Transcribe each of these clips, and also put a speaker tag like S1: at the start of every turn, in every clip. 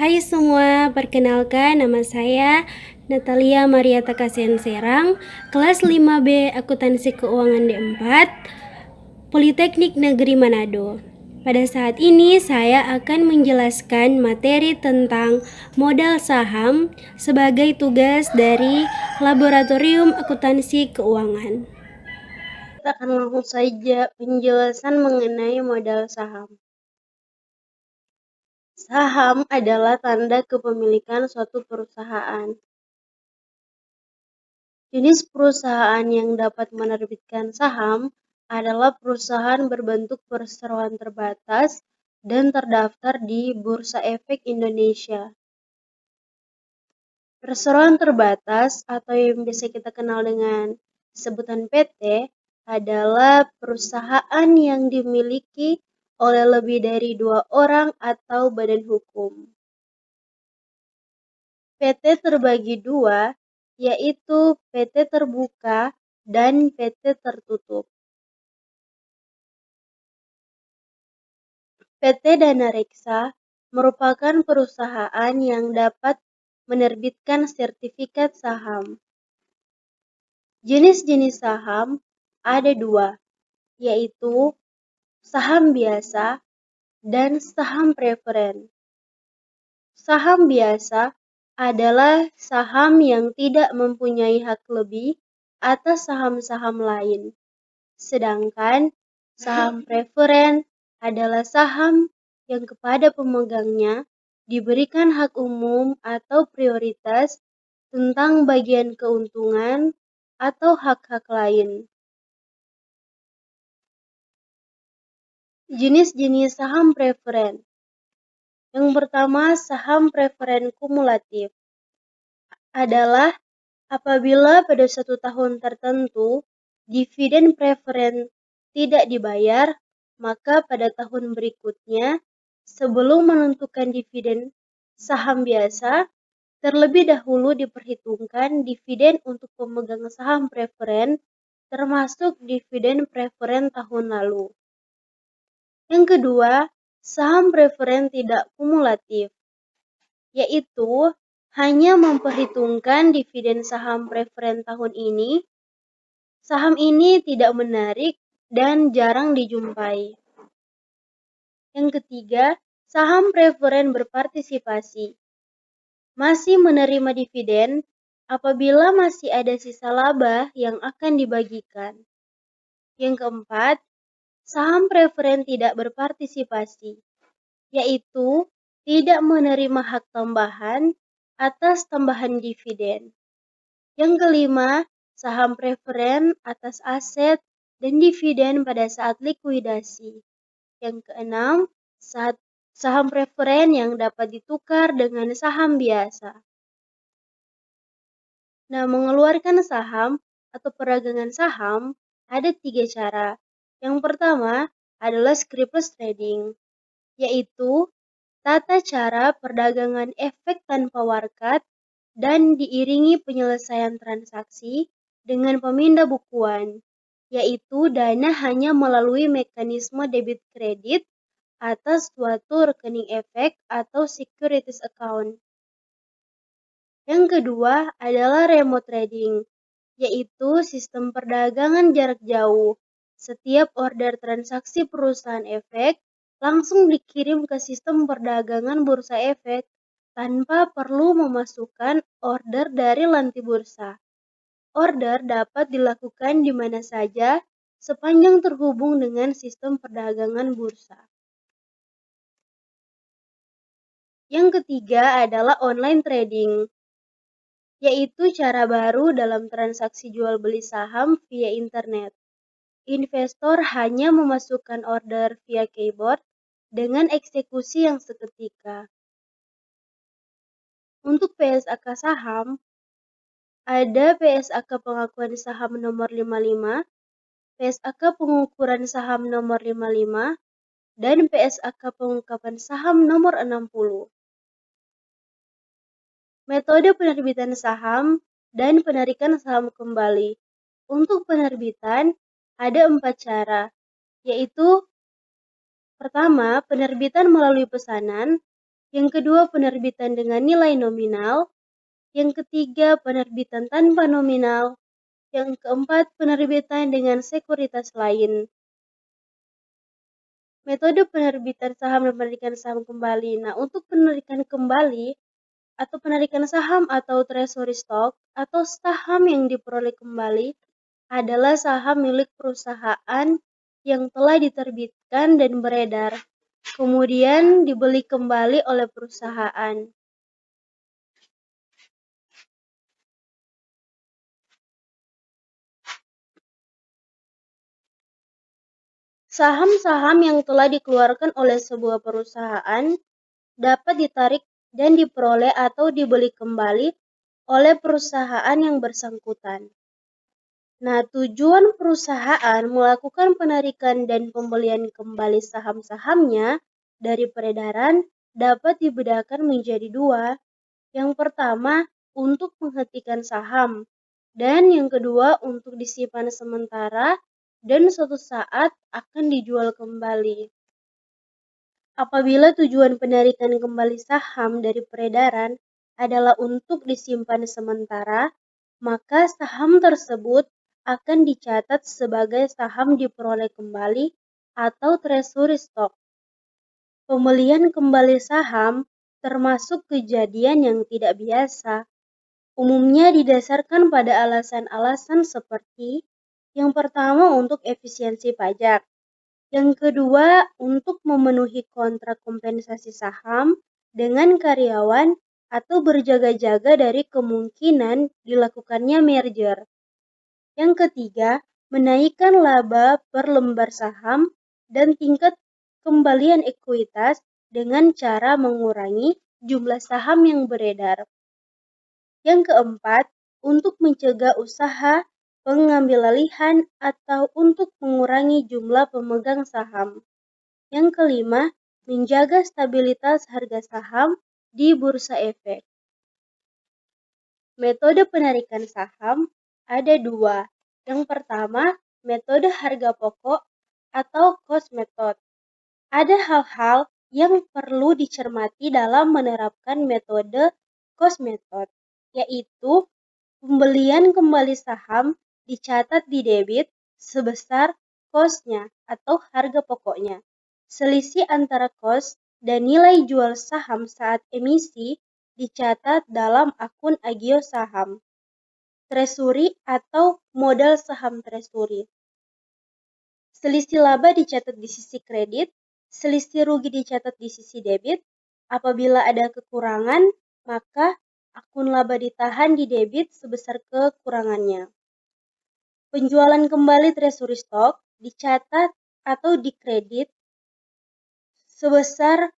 S1: Hai semua, perkenalkan nama saya Natalia Mariata Kasian Serang, kelas 5B Akuntansi Keuangan D4, Politeknik Negeri Manado. Pada saat ini saya akan menjelaskan materi tentang modal saham sebagai tugas dari Laboratorium Akuntansi Keuangan. Kita akan langsung saja penjelasan mengenai modal saham. Saham adalah tanda kepemilikan suatu perusahaan. Jenis perusahaan yang dapat menerbitkan saham adalah perusahaan berbentuk perseroan terbatas dan terdaftar di Bursa Efek Indonesia. Perseroan terbatas atau yang biasa kita kenal dengan sebutan PT adalah perusahaan yang dimiliki oleh lebih dari 2 orang atau badan hukum. PT terbagi dua, yaitu PT terbuka dan PT tertutup. PT Dana Reksa merupakan perusahaan yang dapat menerbitkan sertifikat saham. Jenis-jenis saham ada dua, yaitu saham biasa dan saham preferen. Saham biasa adalah saham yang tidak mempunyai hak lebih atas saham-saham lain. Sedangkan saham preferen adalah saham yang kepada pemegangnya diberikan hak umum atau prioritas tentang bagian keuntungan atau hak-hak lain. Jenis-jenis saham preferen. Yang pertama, saham preferen kumulatif adalah apabila pada satu tahun tertentu dividen preferen tidak dibayar, maka pada tahun berikutnya sebelum menentukan dividen saham biasa, terlebih dahulu diperhitungkan dividen untuk pemegang saham preferen termasuk dividen preferen tahun lalu. Yang kedua, saham preferen tidak kumulatif, yaitu hanya memperhitungkan dividen saham preferen tahun ini. Saham ini tidak menarik dan jarang dijumpai. Yang ketiga, saham preferen berpartisipasi. Masih menerima dividen apabila masih ada sisa laba yang akan dibagikan. Yang keempat, saham preferen tidak berpartisipasi, yaitu tidak menerima hak tambahan atas tambahan dividen. Yang kelima, saham preferen atas aset dan dividen pada saat likuidasi. Yang keenam, saham preferen yang dapat ditukar dengan saham biasa. Nah, mengeluarkan saham atau peragangan saham ada 3 cara. Yang pertama adalah scriptless trading, yaitu tata cara perdagangan efek tanpa warkat dan diiringi penyelesaian transaksi dengan pemindah bukuan, yaitu dana hanya melalui mekanisme debit kredit atas suatu rekening efek atau securities account. Yang kedua adalah remote trading, yaitu sistem perdagangan jarak jauh. Setiap order transaksi perusahaan efek langsung dikirim ke sistem perdagangan bursa efek tanpa perlu memasukkan order dari lantai bursa. Order dapat dilakukan di mana saja sepanjang terhubung dengan sistem perdagangan bursa. Yang ketiga adalah online trading, yaitu cara baru dalam transaksi jual beli saham via internet. Investor hanya memasukkan order via keyboard dengan eksekusi yang seketika. Untuk PSAK saham, ada PSAK pengakuan saham nomor 55, PSAK pengukuran saham nomor 55, dan PSAK pengungkapan saham nomor 60. Metode penerbitan saham dan penarikan saham kembali. Untuk penerbitan ada 4 cara, yaitu pertama, penerbitan melalui pesanan, Yang kedua, penerbitan dengan nilai nominal. Yang ketiga, penerbitan tanpa nominal. Yang keempat, penerbitan dengan sekuritas lain. Metode penerbitan saham dan penarikan saham kembali. Nah, untuk penarikan kembali atau penarikan saham atau treasury stock atau saham yang diperoleh kembali adalah saham milik perusahaan yang telah diterbitkan dan beredar, kemudian dibeli kembali oleh perusahaan. Saham-saham yang telah dikeluarkan oleh sebuah perusahaan dapat ditarik dan diperoleh atau dibeli kembali oleh perusahaan yang bersangkutan. Nah, tujuan perusahaan melakukan penarikan dan pembelian kembali saham-sahamnya dari peredaran dapat dibedakan menjadi dua. Yang pertama, untuk menghentikan saham, dan yang kedua untuk disimpan sementara dan suatu saat akan dijual kembali. Apabila tujuan penarikan kembali saham dari peredaran adalah untuk disimpan sementara, maka saham tersebut akan dicatat sebagai saham diperoleh kembali atau treasury stock. Pembelian kembali saham termasuk kejadian yang tidak biasa. Umumnya didasarkan pada alasan-alasan seperti yang pertama untuk efisiensi pajak, yang kedua untuk memenuhi kontrak kompensasi saham dengan karyawan atau berjaga-jaga dari kemungkinan dilakukannya merger. Yang ketiga, menaikkan laba per lembar saham dan tingkat kembalian ekuitas dengan cara mengurangi jumlah saham yang beredar. Yang keempat, untuk mencegah usaha pengambilalihan atau untuk mengurangi jumlah pemegang saham. Yang kelima, menjaga stabilitas harga saham di bursa efek. Metode penarikan saham ada dua. Yang pertama, metode harga pokok atau cost method. Ada hal-hal yang perlu dicermati dalam menerapkan metode cost method, yaitu pembelian kembali saham dicatat di debit sebesar cost-nya atau harga pokoknya. Selisih antara cost dan nilai jual saham saat emisi dicatat dalam akun agio saham. Treasury atau modal saham treasury. Selisih laba dicatat di sisi kredit, selisih rugi dicatat di sisi debit. Apabila ada kekurangan, maka akun laba ditahan di debit sebesar kekurangannya. Penjualan kembali treasury stock dicatat atau dikredit sebesar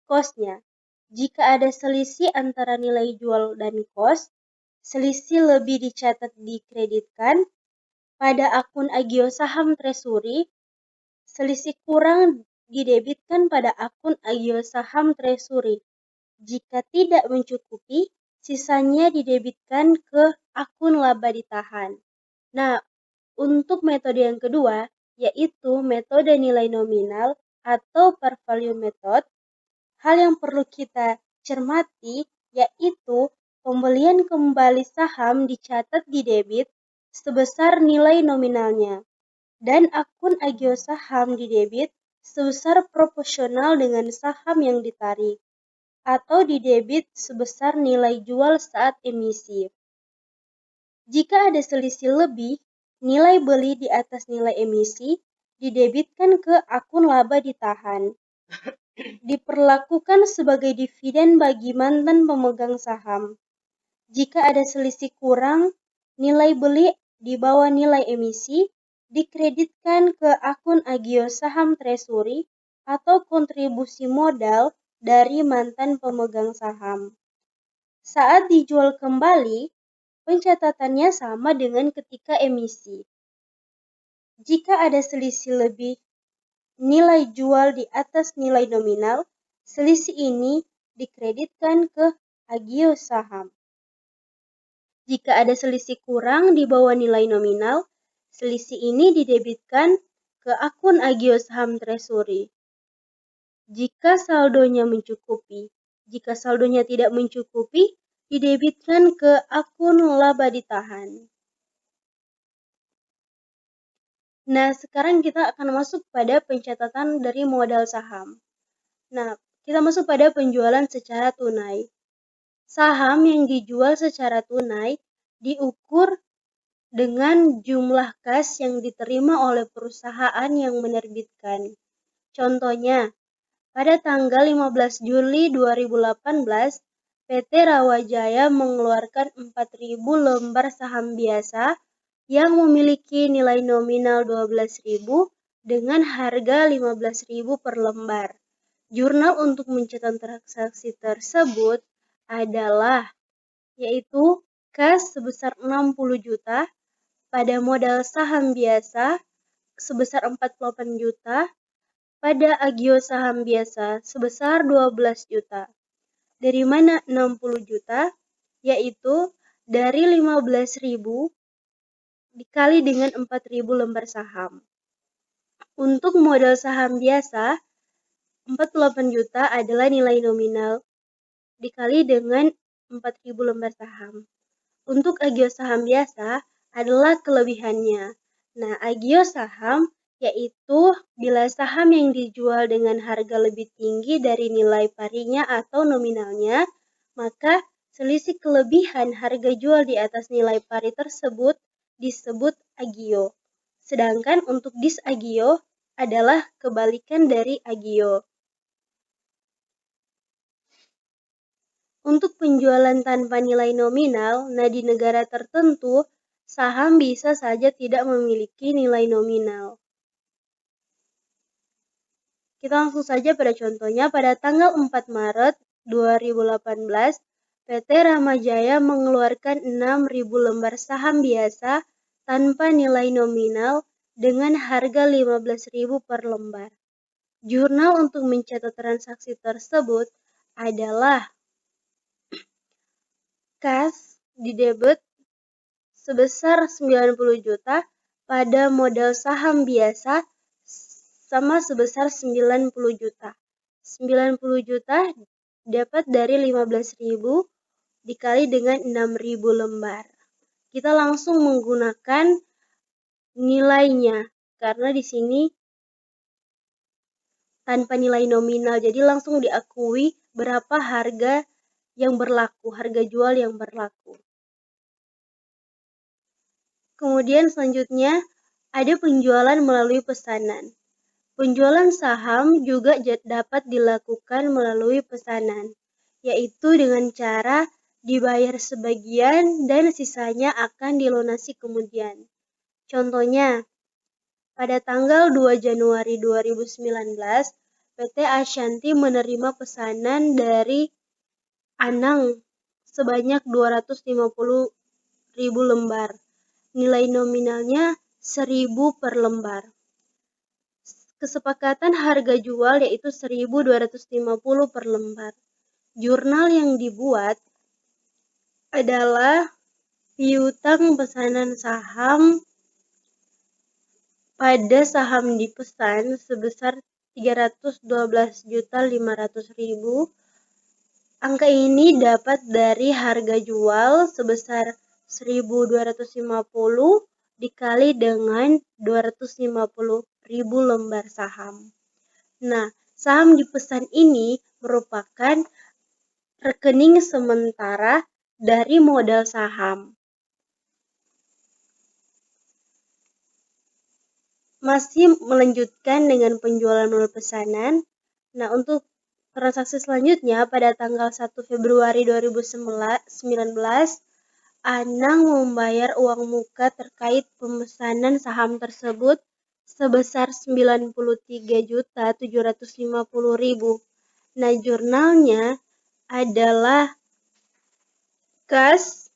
S1: cost-nya. Jika ada selisih antara nilai jual dan cost, selisih lebih dicatat dikreditkan pada akun agio saham treasury, selisih kurang didebitkan pada akun agio saham treasury. Jika tidak mencukupi, sisanya didebitkan ke akun laba ditahan. Nah, untuk metode yang kedua, yaitu metode nilai nominal atau par value method, hal yang perlu kita cermati yaitu pembelian kembali saham dicatat di debit sebesar nilai nominalnya dan akun agio saham di debit sebesar proporsional dengan saham yang ditarik atau di debit sebesar nilai jual saat emisi. Jika ada selisih lebih, nilai beli di atas nilai emisi didebitkan ke akun laba ditahan. Diperlakukan sebagai dividen bagi mantan pemegang saham. Jika ada selisih kurang, nilai beli di bawah nilai emisi dikreditkan ke akun agio saham treasury atau kontribusi modal dari mantan pemegang saham. Saat dijual kembali, pencatatannya sama dengan ketika emisi. Jika ada selisih lebih nilai jual di atas nilai nominal, selisih ini dikreditkan ke agio saham. Jika ada selisih kurang di bawah nilai nominal, selisih ini didebitkan ke akun agio saham treasury. Jika saldonya mencukupi, Jika saldonya tidak mencukupi, didebitkan ke akun laba ditahan. Nah, sekarang kita akan masuk pada pencatatan dari modal saham. Nah, kita masuk pada penjualan secara tunai. Saham yang dijual secara tunai diukur dengan jumlah kas yang diterima oleh perusahaan yang menerbitkan. Contohnya, pada tanggal 15 Juli 2018, PT Rawajaya mengeluarkan 4.000 lembar saham biasa yang memiliki nilai nominal 12.000 dengan harga 15.000 per lembar. Jurnal untuk mencatat transaksi tersebut adalah yaitu kas sebesar 60 juta pada modal saham biasa sebesar 48 juta, pada agio saham biasa sebesar 12 juta. Dari mana 60 juta? Yaitu dari 15.000 dikali dengan 4.000 lembar saham. Untuk modal saham biasa, 48 juta adalah nilai nominal dikali dengan 4.000 lembar saham. Untuk agio saham biasa adalah kelebihannya. Nah, agio saham yaitu bila saham yang dijual dengan harga lebih tinggi dari nilai parinya atau nominalnya, maka selisih kelebihan harga jual di atas nilai pari tersebut disebut agio. Sedangkan untuk disagio adalah kebalikan dari agio. Untuk penjualan tanpa nilai nominal, nah di negara tertentu, saham bisa saja tidak memiliki nilai nominal. Kita langsung saja pada contohnya, pada tanggal 4 Maret 2018, PT Ramajaya mengeluarkan 6.000 lembar saham biasa tanpa nilai nominal dengan harga 15.000 per lembar. Jurnal untuk mencatat transaksi tersebut adalah kas didebit sebesar 90 juta pada modal saham biasa sama sebesar 90 juta. 90 juta dapat dari 15.000 dikali dengan 6.000 lembar. Kita langsung menggunakan nilainya karena di sini tanpa nilai nominal, jadi langsung diakui berapa harga yang berlaku, harga jual yang berlaku. Kemudian selanjutnya ada penjualan melalui pesanan. Penjualan saham juga dapat dilakukan melalui pesanan, yaitu dengan cara dibayar sebagian dan sisanya akan dilunasi kemudian. Contohnya, pada tanggal 2 Januari 2019, PT Ashanti menerima pesanan dari Anang sebanyak 250.000 lembar. Nilai nominalnya 1.000 per lembar. Kesepakatan harga jual yaitu 1.250 per lembar. Jurnal yang dibuat adalah piutang pesanan saham pada saham dipesan sebesar 312.500.000. Angka ini dapat dari harga jual sebesar 1.250 dikali dengan 250.000 lembar saham. Nah, saham dipesan ini merupakan rekening sementara dari modal saham. Masih melanjutkan dengan penjualan melalui pesanan. Nah, untuk transaksi selanjutnya pada tanggal 1 Februari 2019, Anang membayar uang muka terkait pemesanan saham tersebut sebesar 93.750.000. Nah, jurnalnya adalah kas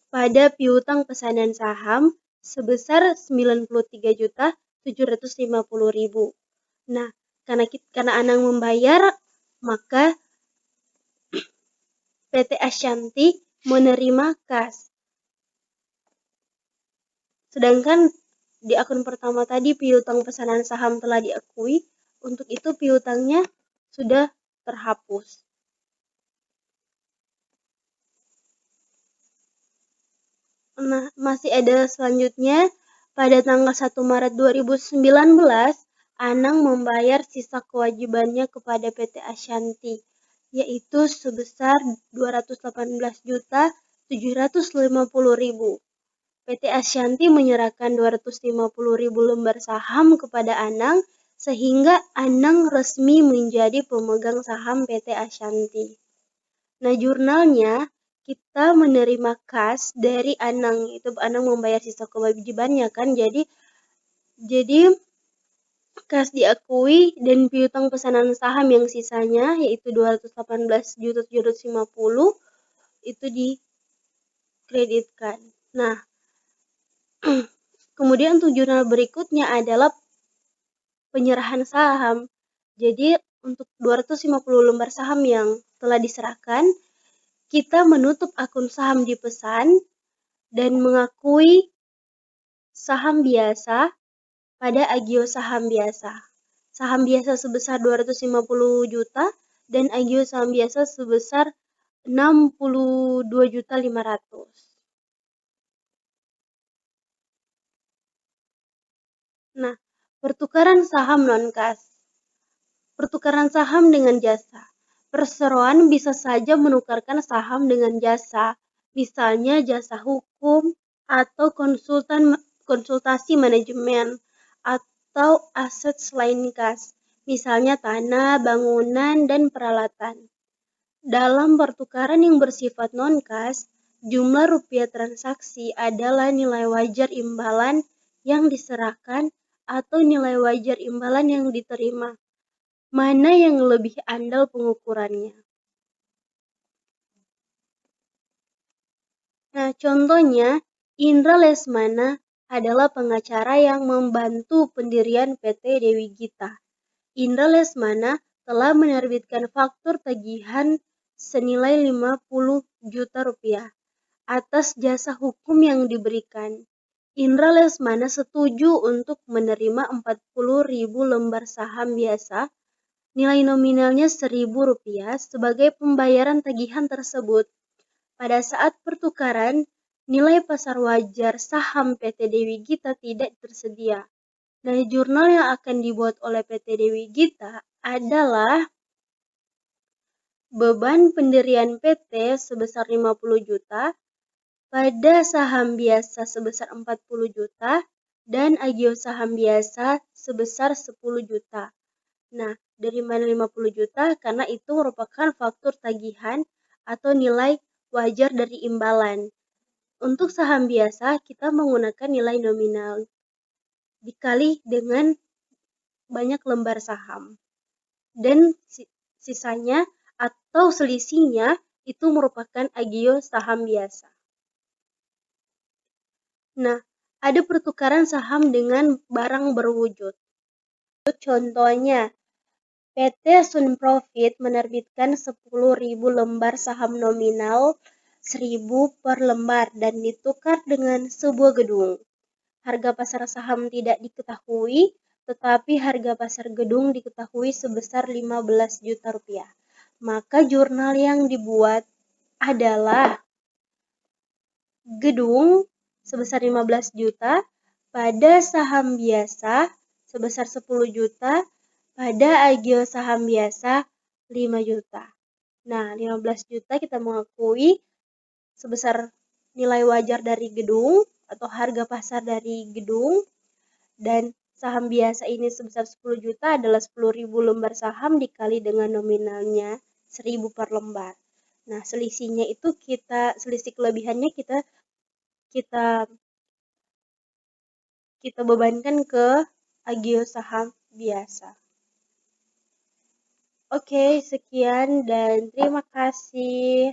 S1: pada piutang pesanan saham sebesar 93.750.000. Nah, karena Anang membayar, maka PT Ashanti menerima kas. Sedangkan di akun pertama tadi piutang pesanan saham telah diakui, untuk itu piutangnya sudah terhapus. Nah, masih ada selanjutnya, pada tanggal 1 Maret 2019, Anang membayar sisa kewajibannya kepada PT Ashanti, yaitu sebesar 218.750.000. PT Ashanti menyerahkan 250.000 lembar saham kepada Anang, sehingga Anang resmi menjadi pemegang saham PT Ashanti. Nah, jurnalnya kita menerima kas dari Anang, itu Anang membayar sisa kewajibannya kan, jadi kas diakui dan piutang pesanan saham yang sisanya yaitu 218.750 itu dikreditkan. Nah, kemudian untuk jurnal berikutnya adalah penyerahan saham. Jadi untuk 250 lembar saham yang telah diserahkan, kita menutup akun saham di pesan dan mengakui saham biasa pada agio saham biasa. Saham biasa sebesar 250 juta dan agio saham biasa sebesar 62.500.000. Nah, pertukaran saham non-kas. Pertukaran saham dengan jasa. Perseroan bisa saja menukarkan saham dengan jasa, misalnya jasa hukum atau konsultasi manajemen atau aset selain kas, misalnya tanah, bangunan, dan peralatan. Dalam pertukaran yang bersifat non-kas, jumlah rupiah transaksi adalah nilai wajar imbalan yang diserahkan atau nilai wajar imbalan yang diterima. Mana yang lebih andal pengukurannya? Nah, contohnya, Indra Lesmana adalah pengacara yang membantu pendirian PT Dewi Gita. Indra Lesmana telah menerbitkan faktur tagihan senilai 50 juta rupiah atas jasa hukum yang diberikan. Indra Lesmana setuju untuk menerima 40.000 lembar saham biasa, nilai nominalnya Rp1.000 sebagai pembayaran tagihan tersebut. Pada saat pertukaran, nilai pasar wajar saham PT Dewi Gita tidak tersedia. Nah, jurnal yang akan dibuat oleh PT Dewi Gita adalah beban pendirian PT sebesar 50 juta, pada saham biasa sebesar 40 juta, dan agio saham biasa sebesar 10 juta. Nah, dari mana 50 juta? Karena itu merupakan faktur tagihan atau nilai wajar dari imbalan. Untuk saham biasa, kita menggunakan nilai nominal dikali dengan banyak lembar saham. Dan sisanya atau selisihnya itu merupakan agio saham biasa. Nah, ada pertukaran saham dengan barang berwujud. Contohnya, PT Sun Profit menerbitkan 10.000 lembar saham nominal 1.000 per lembar dan ditukar dengan sebuah gedung. Harga pasar saham tidak diketahui, tetapi harga pasar gedung diketahui sebesar 15 juta rupiah. Maka jurnal yang dibuat adalah gedung sebesar 15 juta pada saham biasa sebesar 10 juta pada agio saham biasa 5 juta. Nah, 15 juta kita mengakui sebesar nilai wajar dari gedung atau harga pasar dari gedung, dan saham biasa ini sebesar 10 juta adalah 10.000 lembar saham dikali dengan nominalnya 1.000 per lembar. Nah, selisihnya itu selisih kelebihannya kita bebankan ke agio saham biasa. Oke, sekian dan terima kasih.